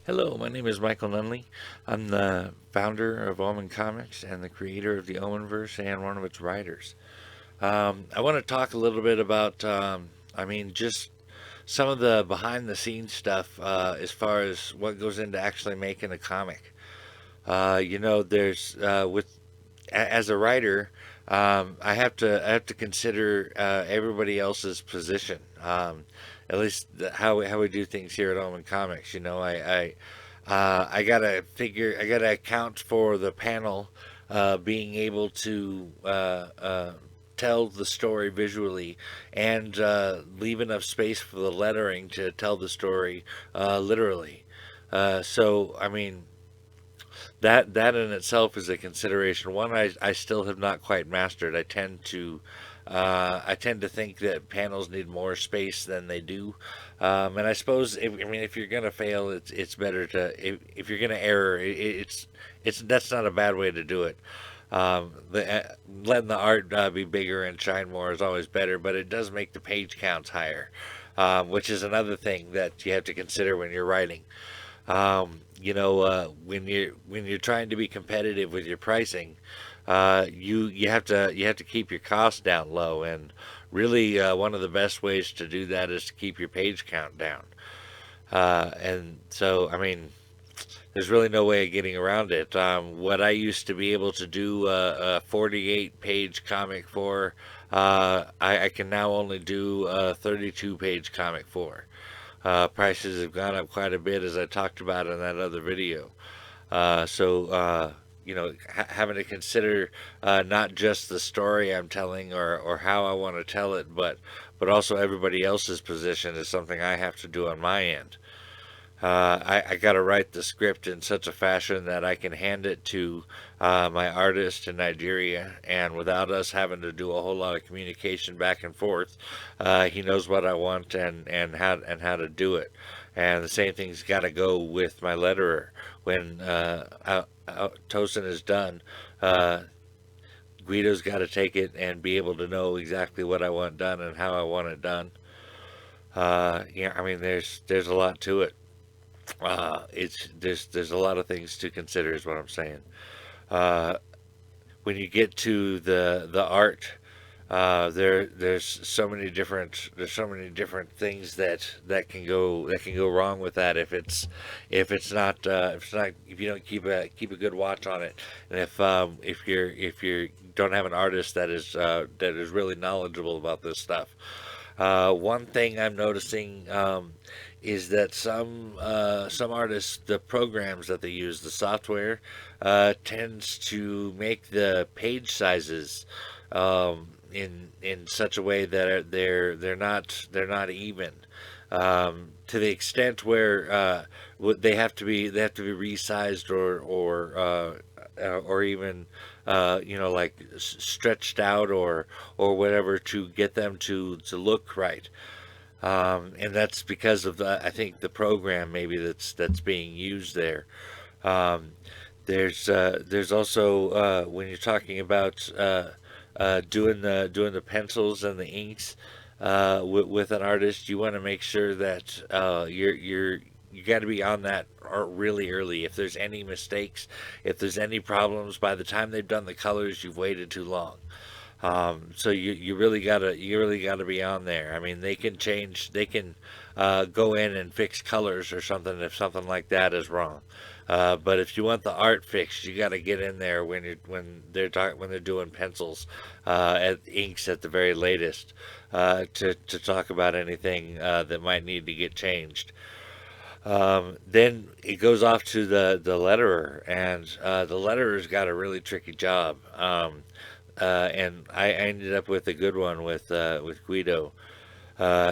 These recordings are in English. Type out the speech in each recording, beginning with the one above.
Hello, my name is Michael Nunneley. I'm the founder of Omen Comics and the creator of the Omenverse and one of its writers. I want to talk a little bit about, just some of the behind the scenes stuff as far as what goes into actually making a comic. There's as a writer, I have to consider everybody else's position. At least how we do things here at Omen Comics. I gotta figure, I gotta account for the panel being able to tell the story visually and leave enough space for the lettering to tell the story literally. That in itself is a consideration. One I still have not quite mastered. I tend to think that panels need more space than they do, and I suppose if you're gonna fail, it's better to if you're gonna error, it's that's not a bad way to do it. Letting the art be bigger and shine more is always better, but it does make the page counts higher, which is another thing that you have to consider when you're writing. When you're trying to be competitive with your pricing, you have to keep your costs down low, and really one of the best ways to do that is to keep your page count down. And so, there's really no way of getting around it. What I used to be able to do a 48 page comic for, I can now only do a 32 page comic for. Prices have gone up quite a bit, as I talked about in that other video. Having to consider not just the story I'm telling or how I want to tell it, but also everybody else's position is something I have to do on my end. I got to write the script in such a fashion that I can hand it to my artist in Nigeria, and without us having to do a whole lot of communication back and forth, he knows what I want and how to do it. And the same thing's got to go with my letterer. When Tosin is done, uh, Guido's got to take it and be able to know exactly what I want done and how I want it done. There's a lot to it. It's there's a lot of things to consider, is what I'm saying. Uh, when you get to the art, there's so many different things that can go wrong with that if you don't keep a good watch on it, and if you don't have an artist that is really knowledgeable about this stuff. One thing I'm noticing is that some artists, the programs that they use, the software, tends to make the page sizes in such a way that they're not even, to the extent where they have to be resized or even like stretched out or whatever to get them to look right. And that's because of I think the program maybe that's being used there. Um, there's also when you're talking about doing the pencils and the inks with an artist, you want to make sure that you got to be on that art really early. If there's any mistakes, if there's any problems, by the time they've done the colors, you've waited too long. So you really gotta be on there. I mean, they can go in and fix colors or something if something like that is wrong. But if you want the art fixed, you got to get in there when they're doing pencils, at inks at the very latest, to talk about anything that might need to get changed. Then it goes off to the letterer, and the letterer's got a really tricky job. And I ended up with a good one with Guido.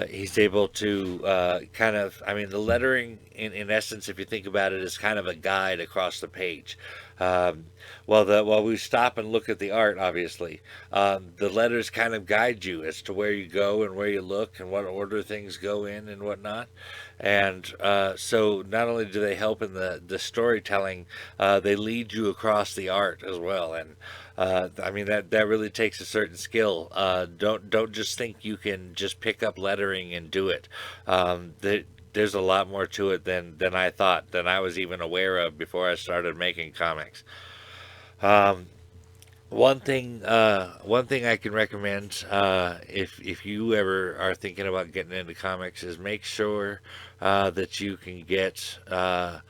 He's able to the lettering, in essence, if you think about it, is kind of a guide across the page. Um, while we stop and look at the art, obviously, the letters kind of guide you as to where you go and where you look and what order things go in and whatnot. And so not only do they help in the storytelling, they lead you across the art as well. And that really takes a certain skill. Don't just think you can just pick up lettering and do it. there's a lot more to it than I thought, than I was even aware of before I started making comics. Um, one thing I can recommend, if you ever are thinking about getting into comics, is make sure that you can get, I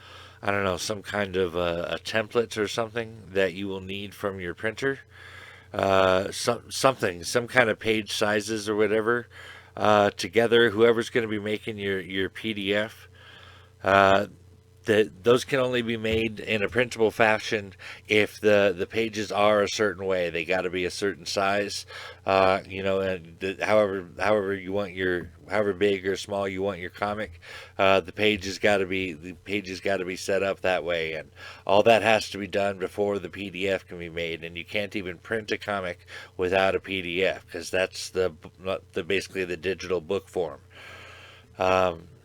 don't know, some kind of a template or something that you will need from your printer. Some kind of page sizes or whatever, together. Whoever's going to be making your PDF, uh, that those can only be made in a printable fashion if the pages are a certain way. They got to be a certain size, and however you want your, however big or small you want your comic, the pages got to be set up that way, and all that has to be done before the PDF can be made. And you can't even print a comic without a PDF, because that's the basically the digital book form.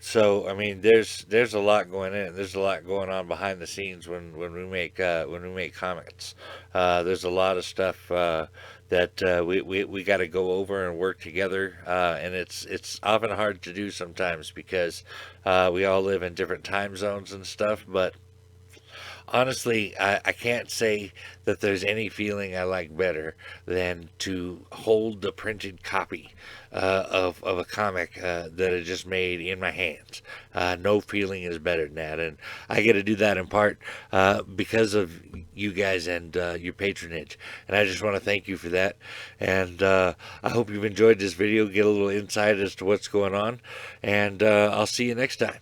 So I mean, there's a lot going in. There's a lot going on behind the scenes when we make comics. There's a lot of stuff that we got to go over and work together, and it's often hard to do sometimes because we all live in different time zones and stuff. But honestly, I can't say that there's any feeling I like better than to hold the printed copy of a comic that I just made in my hands. No feeling is better than that. And I get to do that in part because of you guys and your patronage. And I just want to thank you for that. And I hope you've enjoyed this video, get a little insight as to what's going on. And I'll see you next time.